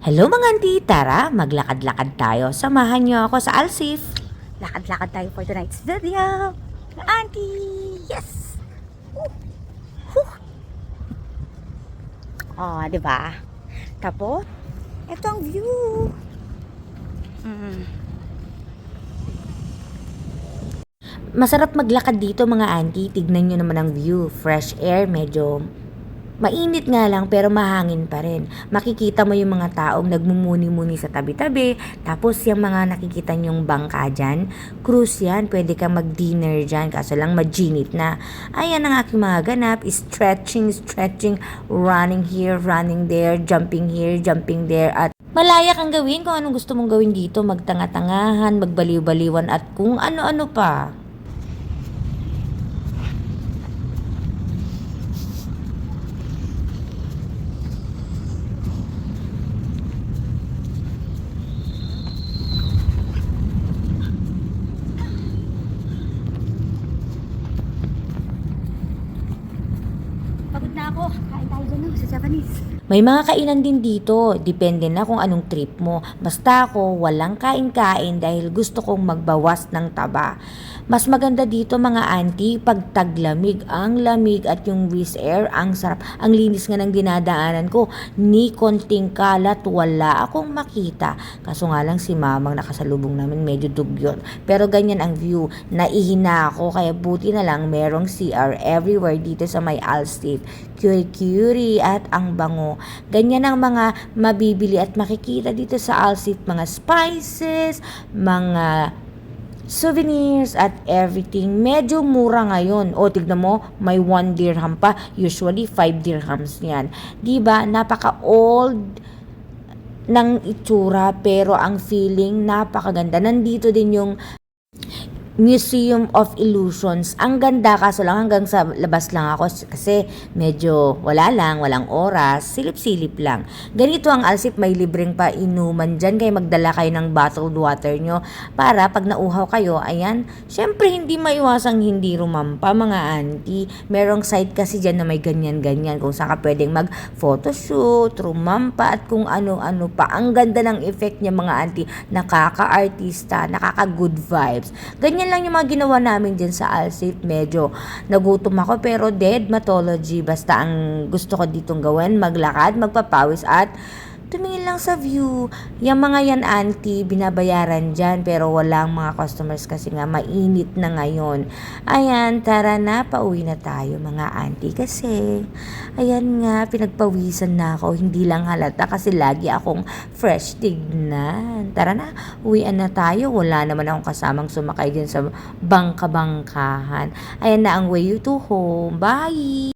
Hello mga auntie, tara maglakad-lakad tayo. Samahan niyo ako sa Alsif. Lakad-lakad tayo for tonight's video. Auntie! Yes! Huh. Oh, di ba? Tapos, ito ang view. Masarap maglakad dito mga auntie. Tignan niyo naman ang view. Fresh air, medyo mainit nga lang pero mahangin pa rin. Makikita mo yung mga taong nagmumuni-muni sa tabi-tabi. Tapos yung mga nakikita nyong bangka dyan, cruise yan. Pwede kang mag-dinner dyan kaso lang maginit na. Ayan ang aking mga ganap. Stretching, running here, running there, jumping here, jumping there. At malaya kang gawin kung anong gusto mong gawin dito. Magtanga-tangahan, magbaliw-baliwan at kung ano-ano pa. Pagod na ako. Kain tayo dyan sa Japanese. May mga kainan din dito, depende na kung anong trip mo. Basta ako, walang kain-kain dahil gusto kong magbawas ng taba. Mas maganda dito mga auntie, pag taglamig, ang lamig at yung breeze air, ang sarap. Ang linis nga ng dinadaanan ko, ni konting kalat, wala akong makita. Kaso nga lang si mamang nakasalubong namin, medyo dugyot. Pero ganyan ang view, naihina ako, kaya buti na lang merong CR everywhere dito sa may Alstif. Curie at ang bango. Ganyan ang mga mabibili at makikita dito sa Alsif, mga spices, mga souvenirs at everything. Medyo mura ngayon. O tignan mo, may 1 dirham pa. Usually 5 dirhams yan. Diba? Napaka-old ng itsura pero ang feeling napakaganda. Nandito din yung Museum of Illusions. Ang ganda kaso lang hanggang sa labas lang ako kasi medyo walang oras, silip-silip lang. Ganito ang Alsif, may libreng pa inuman dyan kaya magdala kayo ng bottled water nyo para pag nauhaw kayo, ayan, syempre hindi maiwasang hindi rumampa mga auntie. Merong site kasi dyan na may ganyan-ganyan kung saan ka pwedeng mag-photoshoot, rumampa at kung ano-ano pa. Ang ganda ng effect niya mga auntie, nakaka-artista, nakaka-good vibes. Ganyan lang yung mga ginawa namin dyan sa Alsif. Medyo nagutom ako pero dead matology. Basta ang gusto ko ditong gawin, maglakad, magpapawis at tumingin lang sa view. Yung mga yan auntie, binabayaran dyan pero walang mga customers kasi nga mainit na ngayon. Ayan, tara na, pauwi na tayo mga auntie kasi ayan nga, pinagpawisan na ako. Hindi lang halata kasi lagi akong fresh tignan. Tara na, uwian na tayo. Wala naman akong kasamang sumakay dyan sa bangka-bangkahan. Ayan na ang way to home. Bye!